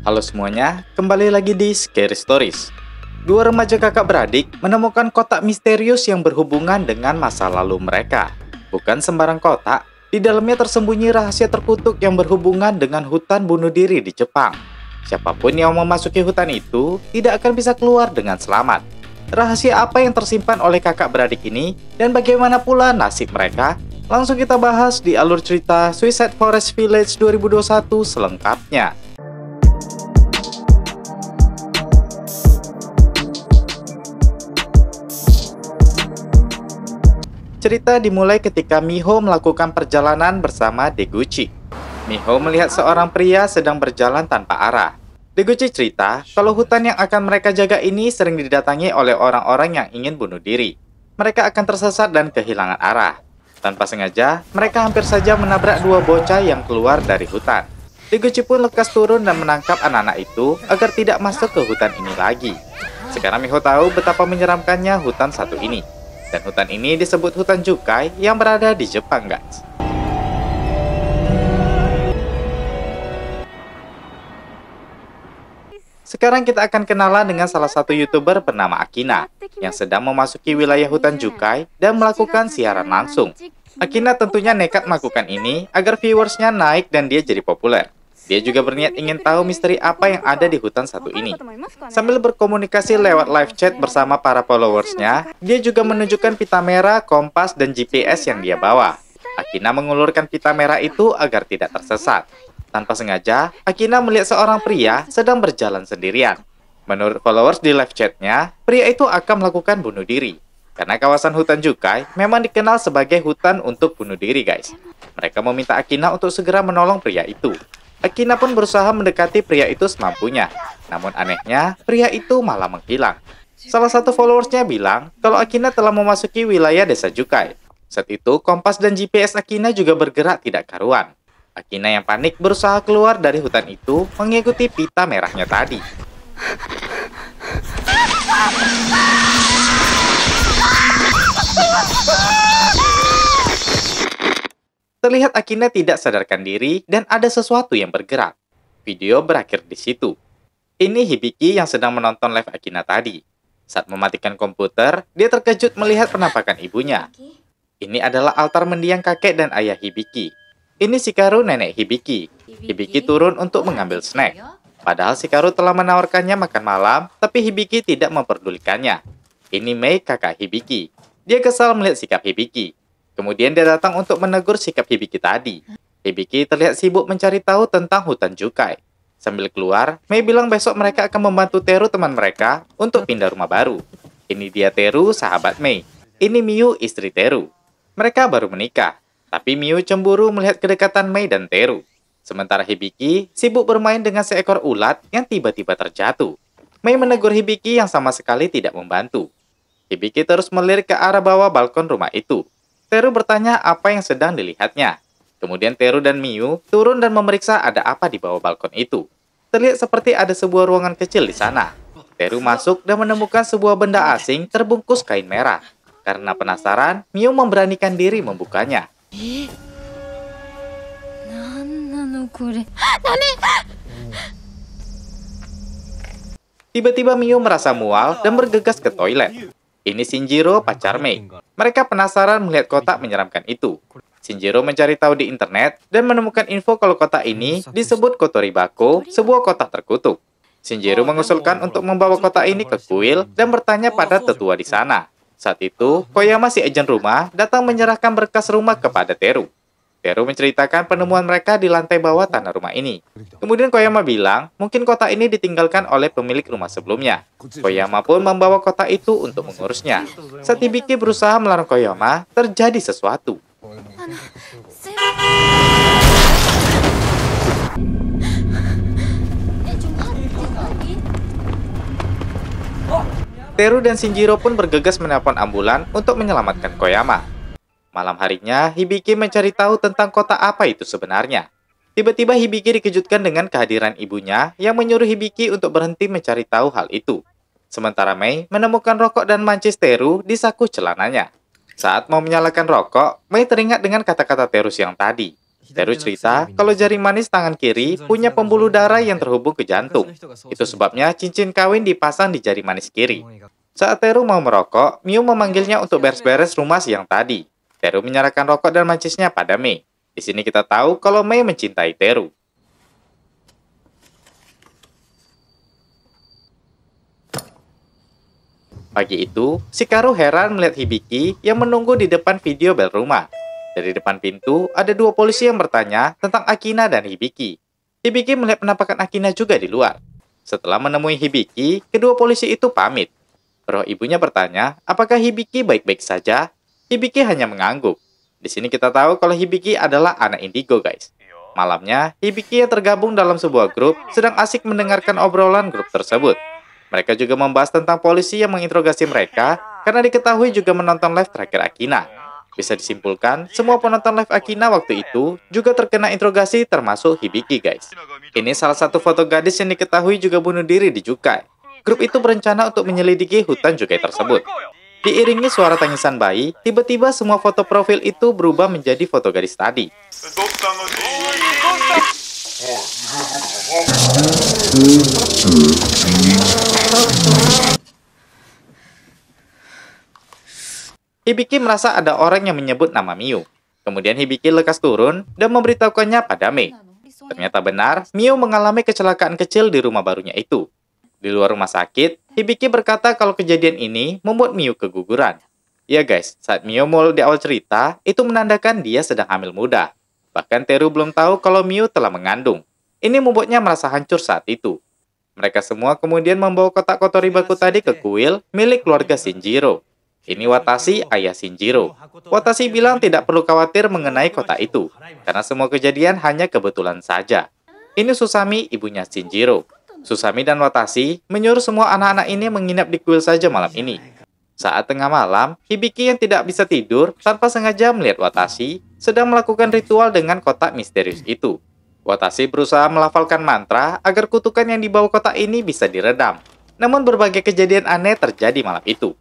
Halo semuanya, kembali lagi di Scary Stories. Dua remaja kakak beradik menemukan kotak misterius yang berhubungan dengan masa lalu mereka. Bukan sembarang kotak, di dalamnya tersembunyi rahasia terkutuk yang berhubungan dengan hutan bunuh diri di Jepang. Siapapun yang memasuki hutan itu tidak akan bisa keluar dengan selamat. Rahasia apa yang tersimpan oleh kakak beradik ini dan bagaimana pula nasib mereka? Langsung kita bahas di alur cerita Suicide Forest Village 2021 selengkapnya. Cerita dimulai ketika Miho melakukan perjalanan bersama Deguchi. Miho melihat seorang pria sedang berjalan tanpa arah. Deguchi cerita kalau hutan yang akan mereka jaga ini sering didatangi oleh orang-orang yang ingin bunuh diri. Mereka akan tersesat dan kehilangan arah. Tanpa sengaja, mereka hampir saja menabrak dua bocah yang keluar dari hutan. Deguchi pun lekas turun dan menangkap anak-anak itu agar tidak masuk ke hutan ini lagi. Sekarang Miho tahu betapa menyeramkannya hutan satu ini. Dan hutan ini disebut hutan Jukai yang berada di Jepang, guys. Sekarang kita akan kenalan dengan salah satu YouTuber bernama Akina yang sedang memasuki wilayah hutan Jukai dan melakukan siaran langsung. Akina tentunya nekat melakukan ini agar viewersnya naik dan dia jadi populer. Dia juga berniat ingin tahu misteri apa yang ada di hutan satu ini. Sambil berkomunikasi lewat live chat bersama para followersnya, dia juga menunjukkan pita merah, kompas, dan GPS yang dia bawa. Akina mengulurkan pita merah itu agar tidak tersesat. Tanpa sengaja, Akina melihat seorang pria sedang berjalan sendirian. Menurut followers di live chatnya, pria itu akan melakukan bunuh diri. Karena kawasan hutan Jukai memang dikenal sebagai hutan untuk bunuh diri, guys. Mereka meminta Akina untuk segera menolong pria itu. Akina pun berusaha mendekati pria itu semampunya. Namun anehnya, pria itu malah menghilang. Salah satu followersnya bilang kalau Akina telah memasuki wilayah desa Jukai. Saat itu, kompas dan GPS Akina juga bergerak tidak karuan. Akina yang panik berusaha keluar dari hutan itu mengikuti pita merahnya tadi. Terlihat Akina tidak sadarkan diri dan ada sesuatu yang bergerak. Video berakhir di situ. Ini Hibiki yang sedang menonton live Akina tadi. Saat mematikan komputer, dia terkejut melihat penampakan ibunya. Ini adalah altar mendiang kakek dan ayah Hibiki. Ini Shikaru nenek Hibiki. Hibiki turun untuk mengambil snack. Padahal Shikaru telah menawarkannya makan malam, tapi Hibiki tidak memperdulikannya. Ini Mei kakak Hibiki. Dia kesal melihat sikap Hibiki. Kemudian dia datang untuk menegur sikap Hibiki tadi. Hibiki terlihat sibuk mencari tahu tentang hutan Jukai. Sambil keluar, Mei bilang besok mereka akan membantu Teru teman mereka untuk pindah rumah baru. Ini dia Teru, sahabat Mei. Ini Miu, istri Teru. Mereka baru menikah, tapi Miu cemburu melihat kedekatan Mei dan Teru. Sementara Hibiki sibuk bermain dengan seekor ulat yang tiba-tiba terjatuh. Mei menegur Hibiki yang sama sekali tidak membantu. Hibiki terus melirik ke arah bawah balkon rumah itu. Teru bertanya apa yang sedang dilihatnya. Kemudian Teru dan Miu turun dan memeriksa ada apa di bawah balkon itu. Terlihat seperti ada sebuah ruangan kecil di sana. Teru masuk dan menemukan sebuah benda asing terbungkus kain merah. Karena penasaran, Miu memberanikan diri membukanya. Tiba-tiba Miu merasa mual dan bergegas ke toilet. Ini Shinjiro, pacar Mei. Mereka penasaran melihat kotak menyeramkan itu. Shinjiro mencari tahu di internet dan menemukan info kalau kotak ini disebut Kotoribako, sebuah kotak terkutuk. Shinjiro mengusulkan untuk membawa kotak ini ke kuil dan bertanya pada tetua di sana. Saat itu, Koyama si agen rumah datang menyerahkan berkas rumah kepada Teru. Teru menceritakan penemuan mereka di lantai bawah tanah rumah ini. Kemudian Koyama bilang, mungkin kotak ini ditinggalkan oleh pemilik rumah sebelumnya. Koyama pun membawa kotak itu untuk mengurusnya. Saat Hibiki berusaha melarang Koyama, terjadi sesuatu. Teru dan Shinjiro pun bergegas menelpon ambulan untuk menyelamatkan Koyama. Malam harinya, Hibiki mencari tahu tentang kotak apa itu sebenarnya. Tiba-tiba Hibiki dikejutkan dengan kehadiran ibunya yang menyuruh Hibiki untuk berhenti mencari tahu hal itu. Sementara Mei menemukan rokok dan mancis Teru di saku celananya. Saat mau menyalakan rokok, Mei teringat dengan kata-kata Teru siang tadi. Teru cerita kalau jari manis tangan kiri punya pembuluh darah yang terhubung ke jantung. Itu sebabnya cincin kawin dipasang di jari manis kiri. Saat Teru mau merokok, Miu memanggilnya untuk beres-beres rumah siang tadi. Teru menyerahkan rokok dan mancisnya pada Mei. Di sini kita tahu kalau Mei mencintai Teru. Pagi itu, Shikaru heran melihat Hibiki yang menunggu di depan video bel rumah. Dari depan pintu, ada dua polisi yang bertanya tentang Akina dan Hibiki. Hibiki melihat penampakan Akina juga di luar. Setelah menemui Hibiki, kedua polisi itu pamit. Roh ibunya bertanya, apakah Hibiki baik-baik saja? Hibiki hanya mengangguk. Di sini kita tahu kalau Hibiki adalah anak indigo, guys. Malamnya, Hibiki yang tergabung dalam sebuah grup sedang asik mendengarkan obrolan grup tersebut. Mereka juga membahas tentang polisi yang menginterogasi mereka karena diketahui juga menonton live terakhir Akina. Bisa disimpulkan, semua penonton live Akina waktu itu juga terkena interogasi termasuk Hibiki, guys. Ini salah satu foto gadis yang diketahui juga bunuh diri di Jukai. Grup itu berencana untuk menyelidiki hutan Jukai tersebut. Diiringi suara tangisan bayi, tiba-tiba semua foto profil itu berubah menjadi foto gadis tadi. Hibiki merasa ada orang yang menyebut nama Miu. Kemudian Hibiki lekas turun dan memberitahukannya pada Mei. Ternyata benar, Miu mengalami kecelakaan kecil di rumah barunya itu. Di luar rumah sakit, Hibiki berkata kalau kejadian ini membuat Miu keguguran. Ya guys, saat Miu mulai di awal cerita, itu menandakan dia sedang hamil muda. Bahkan Teru belum tahu kalau Miu telah mengandung. Ini membuatnya merasa hancur saat itu. Mereka semua kemudian membawa kotak kotoribaku tadi ke kuil milik keluarga Shinjiro. Ini Watashi, ayah Shinjiro. Watashi bilang tidak perlu khawatir mengenai kotak itu, karena semua kejadian hanya kebetulan saja. Ini Susami, ibunya Shinjiro. Susami dan Watashi menyuruh semua anak-anak ini menginap di kuil saja malam ini. Saat tengah malam, Hibiki yang tidak bisa tidur tanpa sengaja melihat Watashi sedang melakukan ritual dengan kotak misterius itu. Watashi berusaha melafalkan mantra agar kutukan yang dibawa kotak ini bisa diredam. Namun berbagai kejadian aneh terjadi malam itu.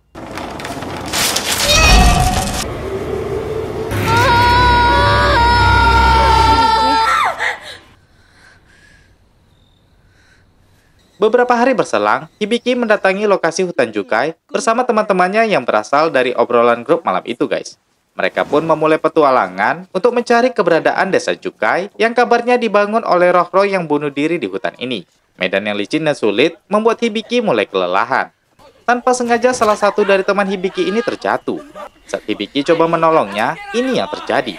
Beberapa hari berselang, Hibiki mendatangi lokasi hutan Jukai bersama teman-temannya yang berasal dari obrolan grup malam itu, guys. Mereka pun memulai petualangan untuk mencari keberadaan desa Jukai yang kabarnya dibangun oleh roh-roh yang bunuh diri di hutan ini. Medan yang licin dan sulit membuat Hibiki mulai kelelahan. Tanpa sengaja salah satu dari teman Hibiki ini terjatuh. Saat Hibiki coba menolongnya, ini yang terjadi.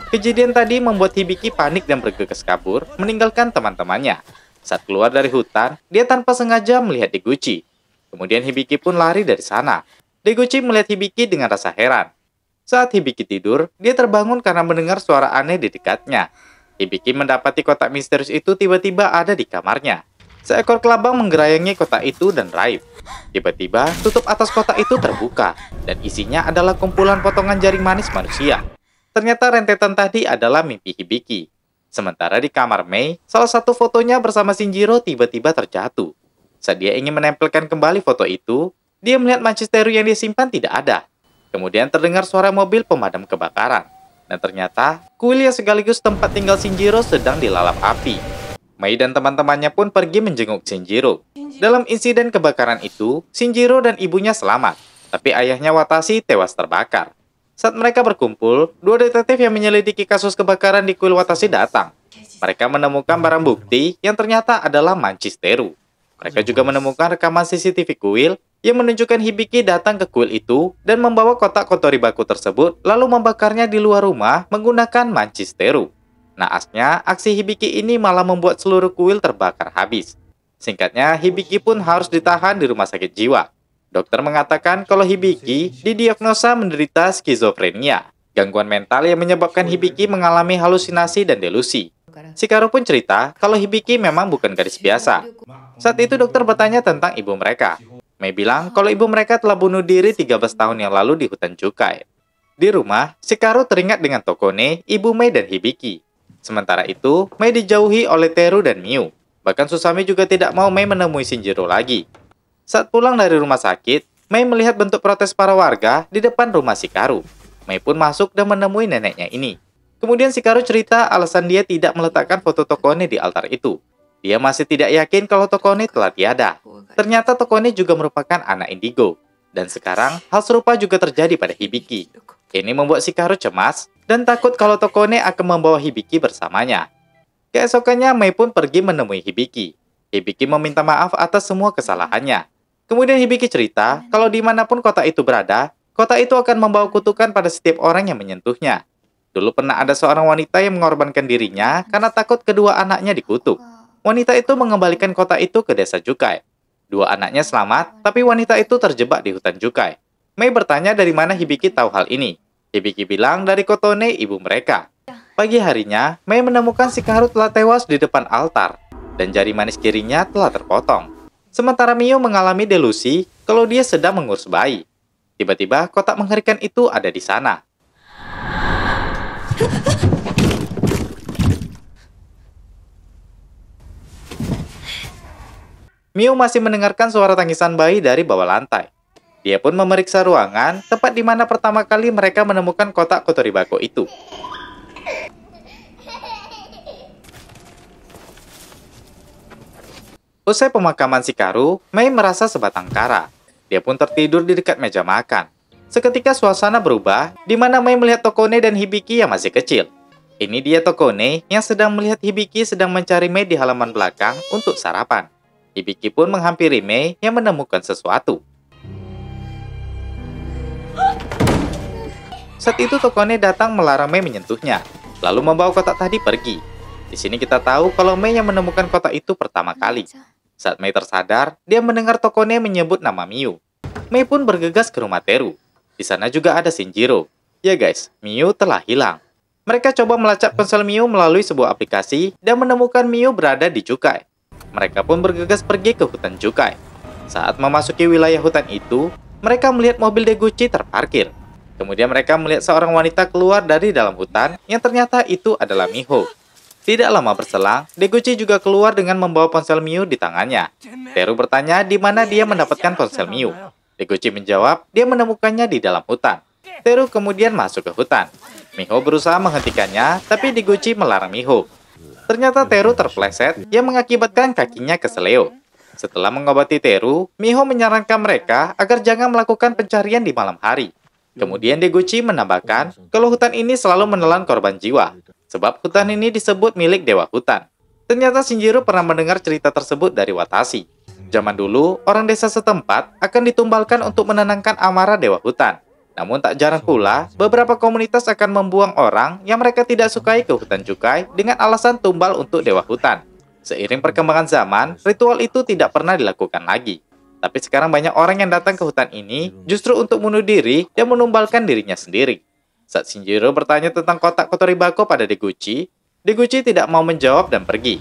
Kejadian tadi membuat Hibiki panik dan bergegas kabur, meninggalkan teman-temannya. Saat keluar dari hutan, dia tanpa sengaja melihat Deguchi. Kemudian Hibiki pun lari dari sana. Deguchi melihat Hibiki dengan rasa heran. Saat Hibiki tidur, dia terbangun karena mendengar suara aneh di dekatnya. Hibiki mendapati kotak misterius itu tiba-tiba ada di kamarnya. Seekor kelabang menggerayangi kotak itu dan raib. Tiba-tiba, tutup atas kotak itu terbuka, dan isinya adalah kumpulan potongan jaring manis manusia. Ternyata rentetan tadi adalah mimpi Hibiki. Sementara di kamar Mei, salah satu fotonya bersama Shinjiro tiba-tiba terjatuh. Saat dia ingin menempelkan kembali foto itu, dia melihat mancis-teru yang dia simpan tidak ada. Kemudian terdengar suara mobil pemadam kebakaran. Dan ternyata, kuil yang sekaligus tempat tinggal Shinjiro sedang dilalap api. Mei dan teman-temannya pun pergi menjenguk Shinjiro. Dalam insiden kebakaran itu, Shinjiro dan ibunya selamat, tapi ayahnya Watashi tewas terbakar. Saat mereka berkumpul, dua detektif yang menyelidiki kasus kebakaran di kuil Watashi datang. Mereka menemukan barang bukti yang ternyata adalah mancis teru. Mereka juga menemukan rekaman CCTV kuil yang menunjukkan Hibiki datang ke kuil itu dan membawa kotak kotoribaku tersebut lalu membakarnya di luar rumah menggunakan mancis teru. Naasnya, aksi Hibiki ini malah membuat seluruh kuil terbakar habis. Singkatnya, Hibiki pun harus ditahan di rumah sakit jiwa. Dokter mengatakan kalau Hibiki didiagnosa menderita skizofrenia, gangguan mental yang menyebabkan Hibiki mengalami halusinasi dan delusi. Shikaru pun cerita kalau Hibiki memang bukan gadis biasa. Saat itu dokter bertanya tentang ibu mereka. Mei bilang kalau ibu mereka telah bunuh diri 13 tahun yang lalu di hutan Jukai. Di rumah, Shikaru teringat dengan Tokone, ibu Mei dan Hibiki. Sementara itu, Mei dijauhi oleh Teru dan Miu. Bahkan Susami juga tidak mau Mei menemui Shinjiro lagi. Saat pulang dari rumah sakit, Mei melihat bentuk protes para warga di depan rumah Shikaru. Mei pun masuk dan menemui neneknya ini. Kemudian Shikaru cerita alasan dia tidak meletakkan foto Tokone di altar itu. Dia masih tidak yakin kalau Tokone telah tiada. Ternyata Tokone juga merupakan anak indigo. Dan sekarang, hal serupa juga terjadi pada Hibiki. Ini membuat Shikaru cemas dan takut kalau Tokone akan membawa Hibiki bersamanya. Keesokannya, Mei pun pergi menemui Hibiki. Hibiki meminta maaf atas semua kesalahannya. Kemudian Hibiki cerita kalau dimanapun kota itu berada, kota itu akan membawa kutukan pada setiap orang yang menyentuhnya. Dulu pernah ada seorang wanita yang mengorbankan dirinya karena takut kedua anaknya dikutuk. Wanita itu mengembalikan kota itu ke desa Jukai. Dua anaknya selamat, tapi wanita itu terjebak di hutan Jukai. Mei bertanya dari mana Hibiki tahu hal ini. Hibiki bilang dari Kotone, ibu mereka. Pagi harinya, Mei menemukan Shikaru telah tewas di depan altar, dan jari manis kirinya telah terpotong. Sementara Mio mengalami delusi kalau dia sedang mengurus bayi. Tiba-tiba kotak mengerikan itu ada di sana. Mio masih mendengarkan suara tangisan bayi dari bawah lantai. Dia pun memeriksa ruangan tepat di mana pertama kali mereka menemukan kotak Kotoribako itu. Usai pemakaman Shikaru, Mei merasa sebatang kara. Dia pun tertidur di dekat meja makan. Seketika suasana berubah, di mana Mei melihat Tokone dan Hibiki yang masih kecil. Ini dia Tokone yang sedang melihat Hibiki sedang mencari Mei di halaman belakang untuk sarapan. Hibiki pun menghampiri Mei yang menemukan sesuatu. Saat itu Tokone datang melarang Mei menyentuhnya, lalu membawa kotak tadi pergi. Di sini kita tahu kalau Mei yang menemukan kotak itu pertama kali. Saat Mei tersadar, dia mendengar Tokone menyebut nama Miu. Mei pun bergegas ke rumah Teru. Di sana juga ada Shinjiro. Ya guys, Miu telah hilang. Mereka coba melacak ponsel Miu melalui sebuah aplikasi dan menemukan Miu berada di Jukai. Mereka pun bergegas pergi ke hutan Jukai. Saat memasuki wilayah hutan itu, mereka melihat mobil Deguchi terparkir. Kemudian mereka melihat seorang wanita keluar dari dalam hutan yang ternyata itu adalah Miho. Tidak lama berselang, Deguchi juga keluar dengan membawa ponsel Miu di tangannya. Teru bertanya di mana dia mendapatkan ponsel Miu. Deguchi menjawab dia menemukannya di dalam hutan. Teru kemudian masuk ke hutan. Miho berusaha menghentikannya, tapi Deguchi melarang Miho. Ternyata Teru terpleset yang mengakibatkan kakinya keseleo. Setelah mengobati Teru, Miho menyarankan mereka agar jangan melakukan pencarian di malam hari. Kemudian Deguchi menambahkan kalau hutan ini selalu menelan korban jiwa. Sebab hutan ini disebut milik Dewa Hutan. Ternyata Shinjiro pernah mendengar cerita tersebut dari Watashi. Zaman dulu, orang desa setempat akan ditumbalkan untuk menenangkan amarah Dewa Hutan. Namun tak jarang pula, beberapa komunitas akan membuang orang yang mereka tidak sukai ke hutan Jukai dengan alasan tumbal untuk Dewa Hutan. Seiring perkembangan zaman, ritual itu tidak pernah dilakukan lagi. Tapi sekarang banyak orang yang datang ke hutan ini justru untuk bunuh diri dan menumbalkan dirinya sendiri. Saat Shinjiro bertanya tentang kotak Kotoribako pada Deguchi, Deguchi tidak mau menjawab dan pergi.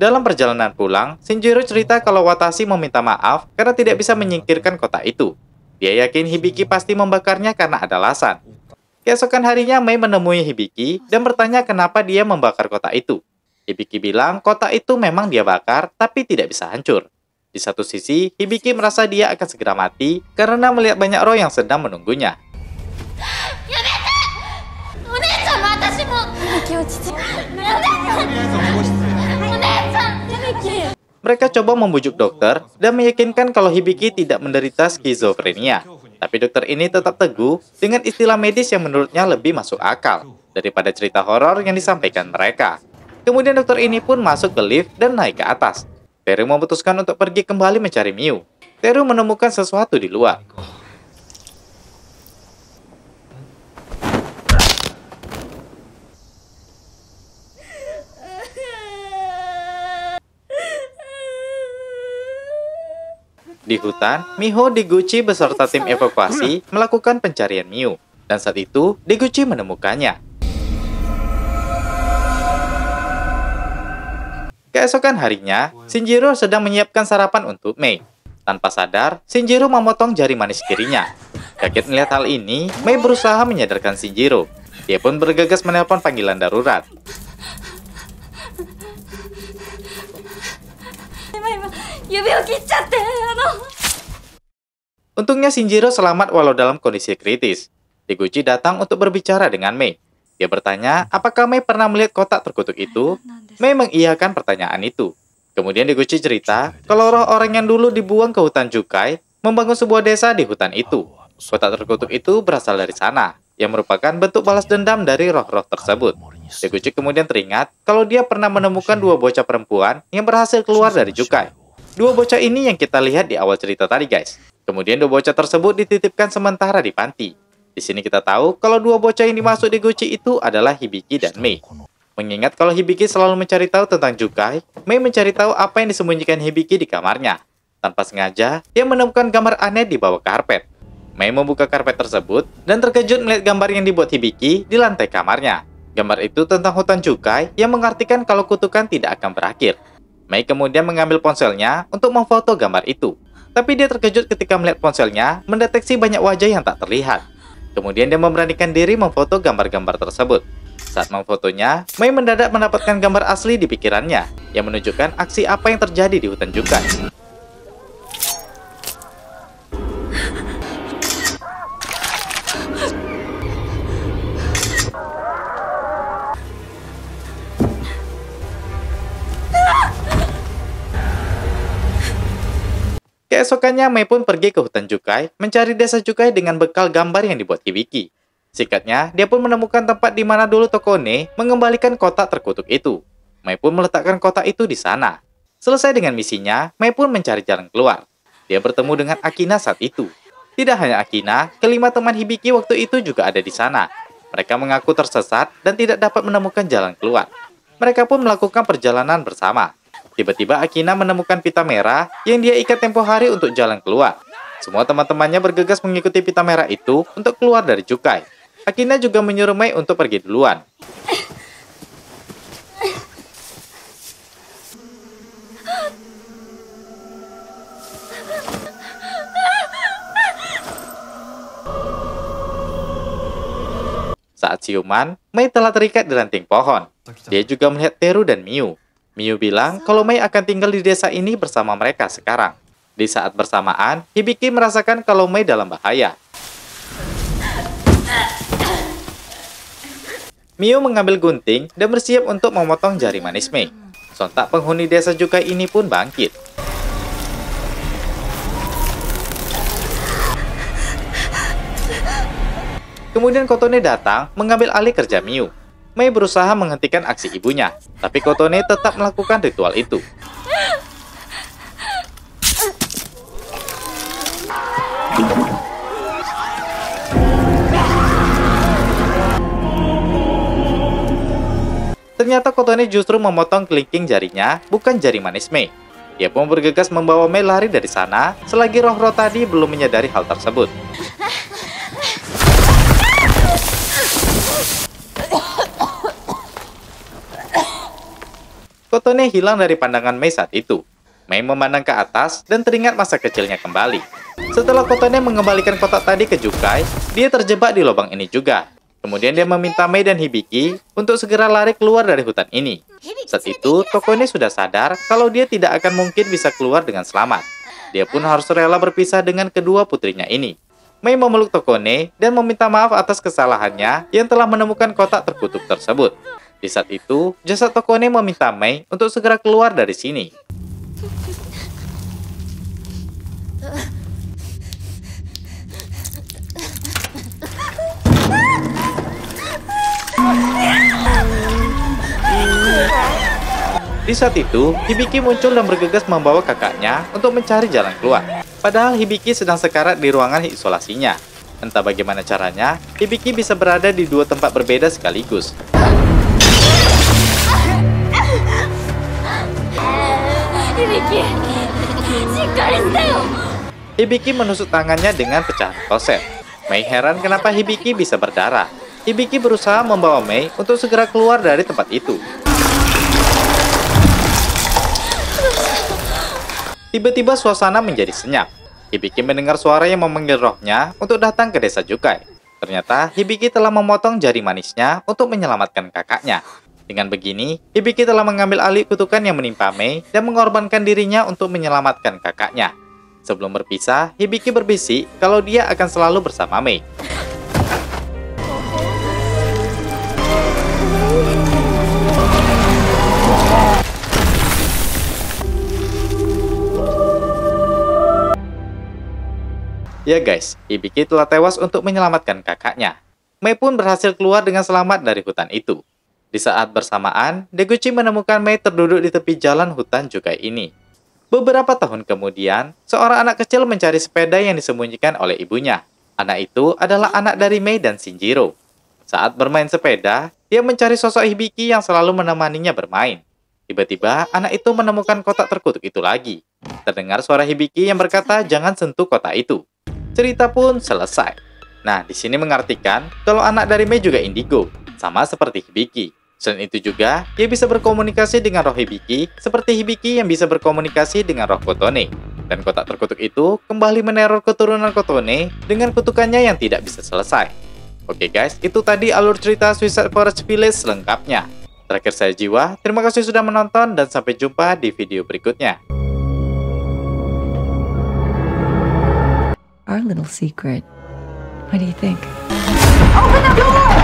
Dalam perjalanan pulang, Shinjiro cerita kalau Watashi meminta maaf karena tidak bisa menyingkirkan kotak itu. Dia yakin Hibiki pasti membakarnya karena ada alasan. Keesokan harinya, Mei menemui Hibiki dan bertanya kenapa dia membakar kotak itu. Hibiki bilang kotak itu memang dia bakar, tapi tidak bisa hancur. Di satu sisi, Hibiki merasa dia akan segera mati karena melihat banyak roh yang sedang menunggunya. Mereka coba membujuk dokter dan meyakinkan kalau Hibiki tidak menderita skizofrenia. Tapi dokter ini tetap teguh dengan istilah medis yang menurutnya lebih masuk akal daripada cerita horor yang disampaikan mereka. Kemudian dokter ini pun masuk ke lift dan naik ke atas. Teru memutuskan untuk pergi kembali mencari Miu. Teru menemukan sesuatu di luar. Di hutan, Miho, Deguchi beserta tim evakuasi melakukan pencarian Miu. Dan saat itu, Deguchi menemukannya. Keesokan harinya, Shinjiro sedang menyiapkan sarapan untuk Mei. Tanpa sadar, Shinjiro memotong jari manis kirinya. Kaget melihat hal ini, Mei berusaha menyadarkan Shinjiro. Dia pun bergegas menelpon panggilan darurat. Untungnya Shinjiro selamat walau dalam kondisi kritis. Deguchi datang untuk berbicara dengan Mei. Dia bertanya apakah Mei pernah melihat kotak terkutuk itu. Mei mengiyakan pertanyaan itu. Kemudian Deguchi cerita kalau roh orang yang dulu dibuang ke hutan Jukai membangun sebuah desa di hutan itu. Kotak terkutuk itu berasal dari sana, yang merupakan bentuk balas dendam dari roh-roh tersebut. Deguchi kemudian teringat kalau dia pernah menemukan dua bocah perempuan yang berhasil keluar dari Jukai. Dua bocah ini yang kita lihat di awal cerita tadi, guys. Kemudian dua bocah tersebut dititipkan sementara di panti. Di sini kita tahu kalau dua bocah yang dimaksud Deguchi itu adalah Hibiki dan Mei. Mengingat kalau Hibiki selalu mencari tahu tentang Jukai, Mei mencari tahu apa yang disembunyikan Hibiki di kamarnya. Tanpa sengaja, dia menemukan gambar aneh di bawah karpet. Mei membuka karpet tersebut dan terkejut melihat gambar yang dibuat Hibiki di lantai kamarnya. Gambar itu tentang hutan Jukai yang mengartikan kalau kutukan tidak akan berakhir. Mei kemudian mengambil ponselnya untuk memfoto gambar itu. Tapi dia terkejut ketika melihat ponselnya mendeteksi banyak wajah yang tak terlihat. Kemudian dia memberanikan diri memfoto gambar-gambar tersebut. Saat memfotonya, Mei mendadak mendapatkan gambar asli di pikirannya yang menunjukkan aksi apa yang terjadi di hutan Jukai. Keesokannya, Mei pun pergi ke hutan Jukai mencari desa Jukai dengan bekal gambar yang dibuat Hibiki. Singkatnya, dia pun menemukan tempat di mana dulu Tokone mengembalikan kotak terkutuk itu. Mei pun meletakkan kotak itu di sana. Selesai dengan misinya, Mei pun mencari jalan keluar. Dia bertemu dengan Akina saat itu. Tidak hanya Akina, kelima teman Hibiki waktu itu juga ada di sana. Mereka mengaku tersesat dan tidak dapat menemukan jalan keluar. Mereka pun melakukan perjalanan bersama. Tiba-tiba Akina menemukan pita merah yang dia ikat tempo hari untuk jalan keluar. Semua teman-temannya bergegas mengikuti pita merah itu untuk keluar dari Jukai. Akina juga menyuruh Mei untuk pergi duluan. Saat siuman, Mei telah terikat di ranting pohon. Dia juga melihat Teru dan Miu. Miu bilang kalau Mei akan tinggal di desa ini bersama mereka sekarang. Di saat bersamaan, Hibiki merasakan kalau Mei dalam bahaya. Miu mengambil gunting dan bersiap untuk memotong jari manis Mei. Sontak penghuni desa Jukai ini pun bangkit. Kemudian Kotone datang mengambil alih kerja Miu. Mei berusaha menghentikan aksi ibunya, tapi Kotone tetap melakukan ritual itu. Ternyata Kotone justru memotong kelingking jarinya, bukan jari manis Mei. Dia pun bergegas membawa Mei lari dari sana, selagi roh-roh tadi belum menyadari hal tersebut. Kotone hilang dari pandangan Mei saat itu. Mei memandang ke atas dan teringat masa kecilnya kembali. Setelah Kotone mengembalikan kotak tadi ke Jukai, dia terjebak di lubang ini juga. Kemudian dia meminta Mei dan Hibiki untuk segera lari keluar dari hutan ini. Saat itu, Tokone sudah sadar kalau dia tidak akan mungkin bisa keluar dengan selamat. Dia pun harus rela berpisah dengan kedua putrinya ini. Mei memeluk Tokone dan meminta maaf atas kesalahannya yang telah menemukan kotak terkutuk tersebut. Di saat itu, jasad Tokone meminta Mei untuk segera keluar dari sini. Di saat itu, Hibiki muncul dan bergegas membawa kakaknya untuk mencari jalan keluar. Padahal Hibiki sedang sekarat di ruangan isolasinya. Entah bagaimana caranya, Hibiki bisa berada di dua tempat berbeda sekaligus. Hibiki menusuk tangannya dengan pecahan kloset. Mei heran kenapa Hibiki bisa berdarah. Hibiki berusaha membawa Mei untuk segera keluar dari tempat itu. Tiba-tiba suasana menjadi senyap. Hibiki mendengar suara yang memanggil rohnya untuk datang ke desa Jukai. Ternyata Hibiki telah memotong jari manisnya untuk menyelamatkan kakaknya. Dengan begini, Hibiki telah mengambil alih kutukan yang menimpa Mei dan mengorbankan dirinya untuk menyelamatkan kakaknya. Sebelum berpisah, Hibiki berbisik kalau dia akan selalu bersama Mei. Ya guys, Hibiki telah tewas untuk menyelamatkan kakaknya. Mei pun berhasil keluar dengan selamat dari hutan itu. Di saat bersamaan, Deguchi menemukan Mei terduduk di tepi jalan hutan Jukai ini. Beberapa tahun kemudian, seorang anak kecil mencari sepeda yang disembunyikan oleh ibunya. Anak itu adalah anak dari Mei dan Shinjiro. Saat bermain sepeda, dia mencari sosok Hibiki yang selalu menemaninya bermain. Tiba-tiba, anak itu menemukan kotak terkutuk itu lagi. Terdengar suara Hibiki yang berkata jangan sentuh kotak itu. Cerita pun selesai. Nah, di sini mengartikan kalau anak dari Mei juga indigo, sama seperti Hibiki. Selain itu juga, dia bisa berkomunikasi dengan roh Hibiki, seperti Hibiki yang bisa berkomunikasi dengan roh Kotone. Dan kotak terkutuk itu kembali meneror keturunan Kotone dengan kutukannya yang tidak bisa selesai. Oke guys, itu tadi alur cerita Suicide Forest Village selengkapnya. Terakhir saya Jiwa, terima kasih sudah menonton dan sampai jumpa di video berikutnya. Our little secret. What do you think? Open the door!